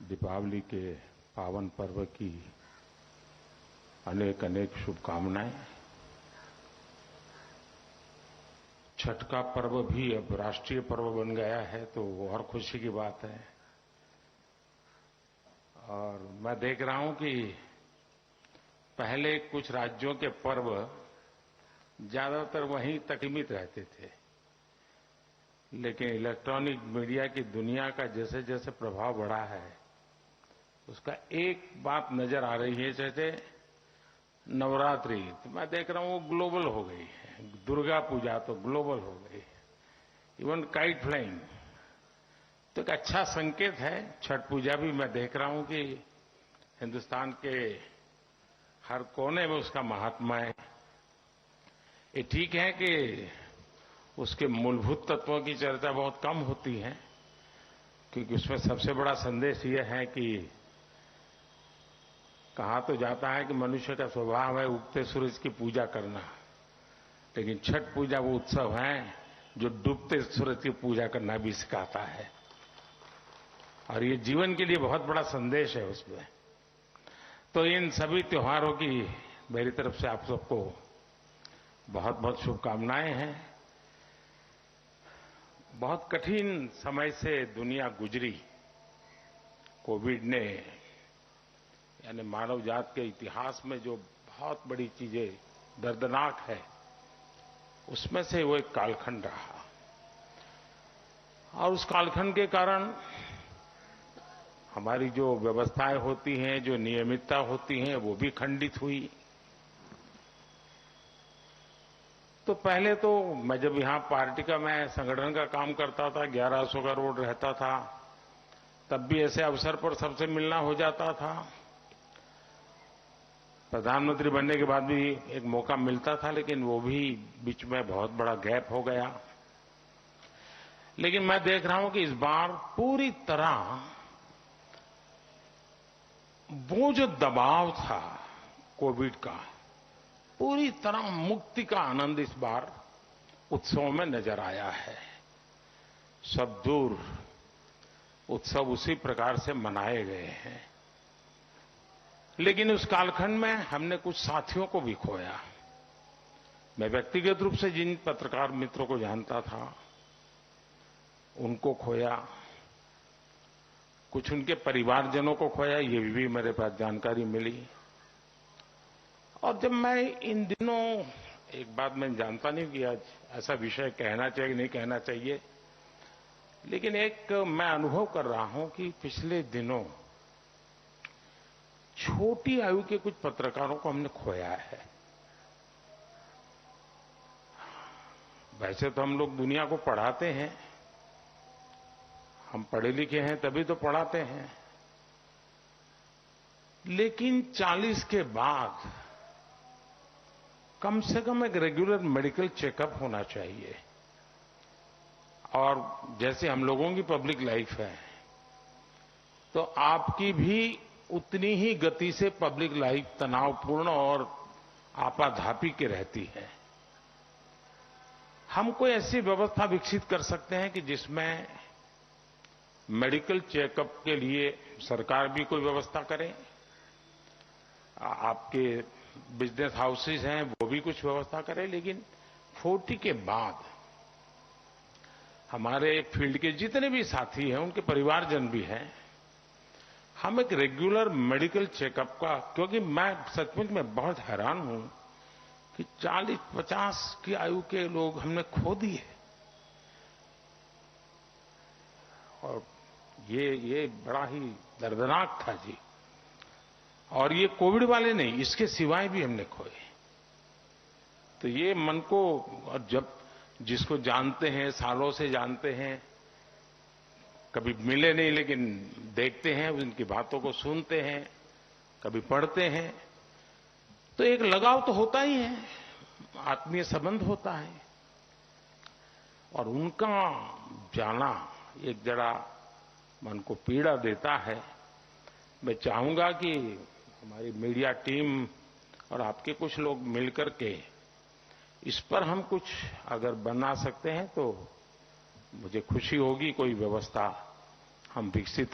दीपावली के पावन पर्व की अनेक अनेक शुभकामनाएं। छठ का पर्व भी अब राष्ट्रीय पर्व बन गया है तो वो और खुशी की बात है। और मैं देख रहा हूं कि पहले कुछ राज्यों के पर्व ज्यादातर वहीं तक सीमित रहते थे, लेकिन इलेक्ट्रॉनिक मीडिया की दुनिया का जैसे जैसे प्रभाव बढ़ा है उसका एक बात नजर आ रही है। जैसे नवरात्रि तो मैं देख रहा हूं वो ग्लोबल हो गई है, दुर्गा पूजा तो ग्लोबल हो गई है, इवन काइट फ्लाइंग तो एक अच्छा संकेत है। छठ पूजा भी मैं देख रहा हूं कि हिंदुस्तान के हर कोने में उसका महात्मा है। ये ठीक है कि उसके मूलभूत तत्वों की चर्चा बहुत कम होती है, क्योंकि उसमें सबसे बड़ा संदेश ये है कि कहा तो जाता है कि मनुष्य का स्वभाव है उगते सूरज की पूजा करना, लेकिन छठ पूजा वो उत्सव है जो डूबते सूरज की पूजा करना भी सिखाता है, और ये जीवन के लिए बहुत बड़ा संदेश है उसमें। तो इन सभी त्योहारों की मेरी तरफ से आप सबको बहुत बहुत शुभकामनाएं हैं। बहुत कठिन समय से दुनिया गुजरी। कोविड ने यानी मानव जात के इतिहास में जो बहुत बड़ी चीजें दर्दनाक है उसमें से वो एक कालखंड रहा, और उस कालखंड के कारण हमारी जो व्यवस्थाएं होती हैं, जो नियमितता होती हैं, वो भी खंडित हुई। तो पहले तो मैं जब यहां पार्टी का मैं संगठन का काम करता था, 1100 का रोड रहता था, तब भी ऐसे अवसर पर सबसे मिलना हो जाता था। प्रधानमंत्री बनने के बाद भी एक मौका मिलता था, लेकिन वो भी बीच में बहुत बड़ा गैप हो गया। लेकिन मैं देख रहा हूं कि इस बार पूरी तरह वो जो दबाव था कोविड का, पूरी तरह मुक्ति का आनंद इस बार उत्सवों में नजर आया है। सब दूर उत्सव उसी प्रकार से मनाए गए हैं, लेकिन उस कालखंड में हमने कुछ साथियों को भी खोया। मैं व्यक्तिगत रूप से जिन पत्रकार मित्रों को जानता था उनको खोया, कुछ उनके परिवारजनों को खोया, ये भी मेरे पास जानकारी मिली। और जब मैं इन दिनों एक बात मैं जानता नहीं कि आज ऐसा विषय कहना चाहिए नहीं कहना चाहिए, लेकिन एक मैं अनुभव कर रहा हूं कि पिछले दिनों छोटी आयु के कुछ पत्रकारों को हमने खोया है। वैसे तो हम लोग दुनिया को पढ़ाते हैं, हम पढ़े लिखे हैं तभी तो पढ़ाते हैं, लेकिन 40 के बाद कम से कम एक रेगुलर मेडिकल चेकअप होना चाहिए। और जैसे हम लोगों की पब्लिक लाइफ है तो आपकी भी उतनी ही गति से पब्लिक लाइफ तनावपूर्ण और आपाधापी के रहती है। हम कोई ऐसी व्यवस्था विकसित कर सकते हैं कि जिसमें मेडिकल चेकअप के लिए सरकार भी कोई व्यवस्था करे, आपके बिजनेस हाउसेज हैं वो भी कुछ व्यवस्था करें, लेकिन 40 के बाद हमारे फील्ड के जितने भी साथी हैं उनके परिवारजन भी हैं, हम एक रेगुलर मेडिकल चेकअप का, क्योंकि मैं सचमुच में बहुत हैरान हूं कि 40-50 की आयु के लोग हमने खो दिए। और ये बड़ा ही दर्दनाक था जी। और ये कोविड वाले नहीं, इसके सिवाय भी हमने खोए। तो ये मन को, और जब जिसको जानते हैं, सालों से जानते हैं, कभी मिले नहीं लेकिन देखते हैं, उनकी बातों को सुनते हैं, कभी पढ़ते हैं, तो एक लगाव तो होता ही है, आत्मीय संबंध होता है। और उनका जाना एक जरा मन को पीड़ा देता है। मैं चाहूंगा कि हमारी मीडिया टीम और आपके कुछ लोग मिलकर के इस पर हम कुछ अगर बना सकते हैं तो मुझे खुशी होगी। कोई व्यवस्था हम विकसित